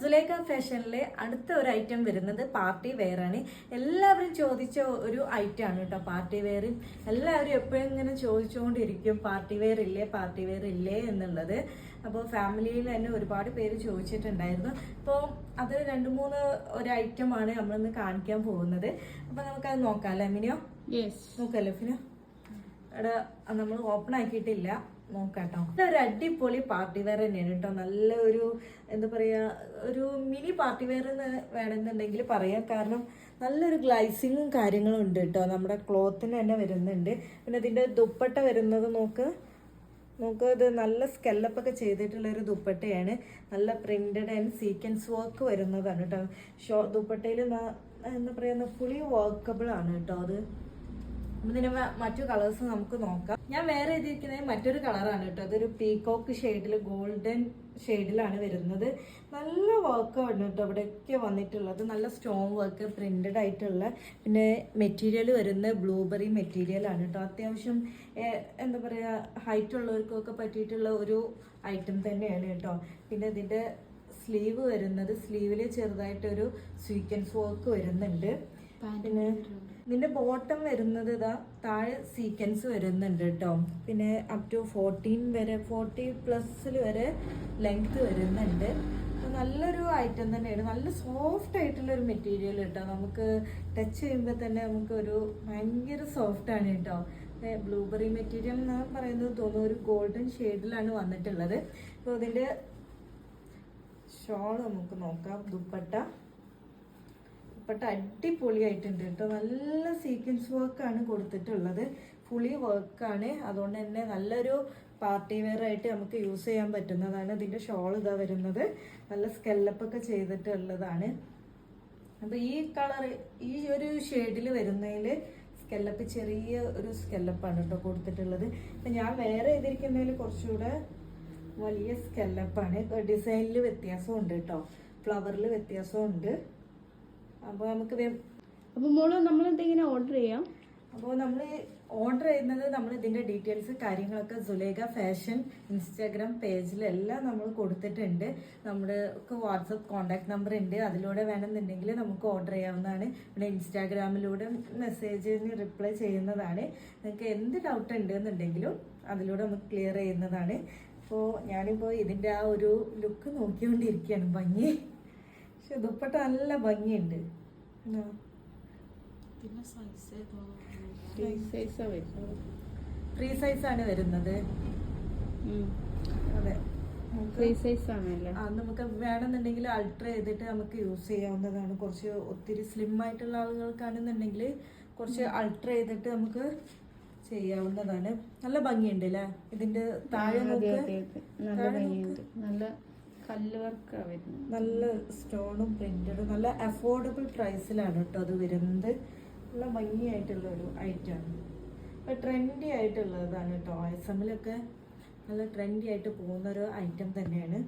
സുലേഖ ഫാഷനിലെ അടുത്ത ഒരു ഐറ്റം വരുന്നത് പാർട്ടി വെയർ ആണ്. എല്ലാവരും ചോദിച്ച ഒരു ഐറ്റം ആണ് കേട്ടോ പാർട്ടി വെയർ. എല്ലാവരും എപ്പോഴും ഇങ്ങനെ ചോദിച്ചുകൊണ്ടിരിക്കും പാർട്ടി വെയർ ഇല്ലേ എന്നുള്ളത്. അപ്പോൾ ഫാമിലിയിൽ തന്നെ ഒരുപാട് പേര് ചോദിച്ചിട്ടുണ്ടായിരുന്നു. അപ്പോൾ അത് 2-3 ഒരു ഐറ്റമാണ് നമ്മളിന്ന് കാണിക്കാൻ പോകുന്നത്. അപ്പോൾ നമുക്കത് നോക്കാം അല്ലേ മിനിയോ? നോക്കല്ലേ ഫിനോ? അവിടെ നമ്മൾ ഓപ്പൺ ആക്കിയിട്ടില്ല, നോക്കാട്ടോ. ഇതൊരു അടിപൊളി പാർട്ടി വെയർ തന്നെയാണ് കേട്ടോ. നല്ല ഒരു എന്താ പറയാ, ഒരു മിനി പാർട്ടി വെയർ എന്ന് വേണമെന്നുണ്ടെങ്കിൽ പറയാം. കാരണം നല്ലൊരു ഗ്ലൈസിങ്ങും കാര്യങ്ങളും ഉണ്ട് കേട്ടോ. നമ്മുടെ ക്ലോത്തിന് തന്നെ വരുന്നുണ്ട്. പിന്നെ ഇതിന്റെ ദുപ്പട്ട വരുന്നത് നോക്ക്, ഇത് നല്ല സ്കെല്ലപ്പൊക്കെ ചെയ്തിട്ടുള്ള ഒരു ദുപ്പട്ടയാണ്. നല്ല പ്രിന്റഡ് ആൻഡ് സീക്വൻസ് വർക്ക് വരുന്നതാണ് കേട്ടോ. ദുപ്പട്ടയിൽ എന്താ പറയുക, ഫുള്ളി വർക്കബിൾ ആണ് കേട്ടോ. അത് ഇതിന് മറ്റു കളേഴ്സ് നമുക്ക് നോക്കാം. ഞാൻ വേറെ എഴുതിയിരിക്കുന്നത് മറ്റൊരു കളറാണ് കേട്ടോ. അതൊരു പീകോക്ക് ഷെയ്ഡിൽ, ഗോൾഡൻ ഷെയ്ഡിലാണ് വരുന്നത്. നല്ല വർക്കാണ് കേട്ടോ ഇവിടെയൊക്കെ വന്നിട്ടുള്ളത്. നല്ല സ്റ്റോൺ വർക്ക്, പ്രിന്റഡ് ആയിട്ടുള്ള. പിന്നെ മെറ്റീരിയൽ വരുന്നത് ബ്ലൂബെറി മെറ്റീരിയൽ ആണ് കേട്ടോ. അത്യാവശ്യം എന്താ പറയുക, ഹൈറ്റ് ഉള്ളവർക്കൊക്കെ പറ്റിയിട്ടുള്ള ഒരു ഐറ്റം തന്നെയാണ് കേട്ടോ. പിന്നെ ഇതിന്റെ സ്ലീവ് വരുന്നത്, സ്ലീവിൽ ചെറുതായിട്ടൊരു സീക്വൻസ് വർക്ക് വരുന്നുണ്ട്. പിന്നെ ഇതിന്റെ ബോട്ടം വരുന്നത് ഇതാ താഴെ സീക്വൻസ് വരുന്നുണ്ട് കേട്ടോ. പിന്നെ അപ് ടു 14 വരെ, 40+ വരെ ലെങ്ത് വരുന്നുണ്ട്. നല്ലൊരു ഐറ്റം തന്നെയാണ്. നല്ല സോഫ്റ്റ് ആയിട്ടുള്ള ഒരു മെറ്റീരിയൽ കേട്ടോ. നമുക്ക് ടച്ച് ചെയ്യുമ്പോൾ തന്നെ നമുക്ക് ഒരു ഭയങ്കര സോഫ്റ്റ് ആണ് കേട്ടോ. ബ്ലൂബെറി മെറ്റീരിയൽ എന്നാണ് പറയുന്നത് തോന്നുന്നു. ഒരു ഗോൾഡൻ ഷെയ്ഡിലാണ് വന്നിട്ടുള്ളത്. അപ്പോൾ ഇതിന്റെ ഷോൾ നമുക്ക് നോക്കാം. ദുപ്പട്ട അടിപൊളിയായിട്ടുണ്ട് കേട്ടോ. നല്ല സീക്വൻസ് വർക്കാണ് കൊടുത്തിട്ടുള്ളത്. ഫുള്ളി വർക്കാണ്. അതുകൊണ്ട് തന്നെ നല്ലൊരു പാർട്ടി വെയർ ആയിട്ട് നമുക്ക് യൂസ് ചെയ്യാൻ പറ്റുന്നതാണ്. ഇതിന്റെ ഷോൾ ഇതാ വരുന്നത്. നല്ല സ്കെല്ലപ്പൊക്കെ ചെയ്തിട്ടുള്ളതാണ്. അപ്പൊ ഈ കളർ, ഈ ഒരു ഷെയ്ഡിൽ വരുന്നതിൽ സ്കെല്ലപ്പ്, ചെറിയ ഒരു സ്കെല്ലപ്പാണ് കേട്ടോ കൊടുത്തിട്ടുള്ളത്. അപ്പൊ ഞാൻ വേറെ ചെയ്തിരിക്കുന്നതിൽ കുറച്ചുകൂടെ വലിയ സ്കെല്ലപ്പാണ്. ഡിസൈനിൽ വ്യത്യാസമുണ്ട് കേട്ടോ, ഫ്ലവറിൽ വ്യത്യാസമുണ്ട്. അപ്പോൾ നമുക്ക് മോള് നമ്മൾ എന്തെങ്കിലും ഓർഡർ ചെയ്യാം. അപ്പോൾ നമ്മൾ ഓർഡർ ചെയ്യുന്നത്, നമ്മൾ ഇതിന്റെ ഡീറ്റെയിൽസ് കാര്യങ്ങളൊക്കെ സുലേഖ ഫാഷൻ ഇൻസ്റ്റാഗ്രാം പേജിലെല്ലാം നമ്മൾ കൊടുത്തിട്ടുണ്ട്. നമ്മുടെ വാട്സപ്പ് കോണ്ടാക്ട് നമ്പർ ഉണ്ട്. അതിലൂടെ വേണമെന്നുണ്ടെങ്കിൽ നമുക്ക് ഓർഡർ ചെയ്യാവുന്നതാണ്. പിന്നെ ഇൻസ്റ്റാഗ്രാമിലൂടെ മെസ്സേജിന് റിപ്ലൈ ചെയ്യുന്നതാണ്. നിങ്ങൾക്ക് എന്ത് ഡൗട്ട് ഉണ്ട് എന്നുണ്ടെങ്കിലും അതിലൂടെ നമുക്ക് ക്ലിയർ ചെയ്യുന്നതാണ്. അപ്പോൾ ഞാനിപ്പോൾ ഇതിന്റെ ആ ഒരു ലുക്ക് നോക്കിക്കൊണ്ടിരിക്കുകയാണ്. ഭംഗി, പക്ഷെ ദുപ്പട്ട നല്ല ഭംഗിയുണ്ട്. ഫ്രീ സൈസ് ആണ് വരുന്നത്. അതെ, നമുക്ക് വേണമെന്നുണ്ടെങ്കിൽ അൾട്ടർ ചെയ്തിട്ട് നമുക്ക് യൂസ് ചെയ്യാവുന്നതാണ്. കുറച്ച് ഒത്തിരി സ്ലിം ആയിട്ടുള്ള ആളുകൾക്കാണെന്നുണ്ടെങ്കിൽ കുറച്ച് അൾട്ടർ ചെയ്തിട്ട് നമുക്ക് ചെയ്യാവുന്നതാണ്. നല്ല ഭംഗിയുണ്ട് അല്ലേ ഇതിന്റെ താഴെ നോക്ക്. നല്ല കല്ല് വർക്കാ വരുന്നത്. നല്ല സ്റ്റോണും പ്രിന്റഡും നല്ല അഫോർഡബിൾ പ്രൈസിലാണ് കേട്ടോ അത് വരുന്നത്. നല്ല ഭംഗിയായിട്ടുള്ള ഒരു ഐറ്റമാണ്. ഇപ്പം ട്രെൻഡി ആയിട്ടുള്ളതാണ് കേട്ടോ. എസ്എമ്മിലൊക്കെ നല്ല ട്രെൻഡി ആയിട്ട് പോകുന്ന ഒരു ഐറ്റം തന്നെയാണ്.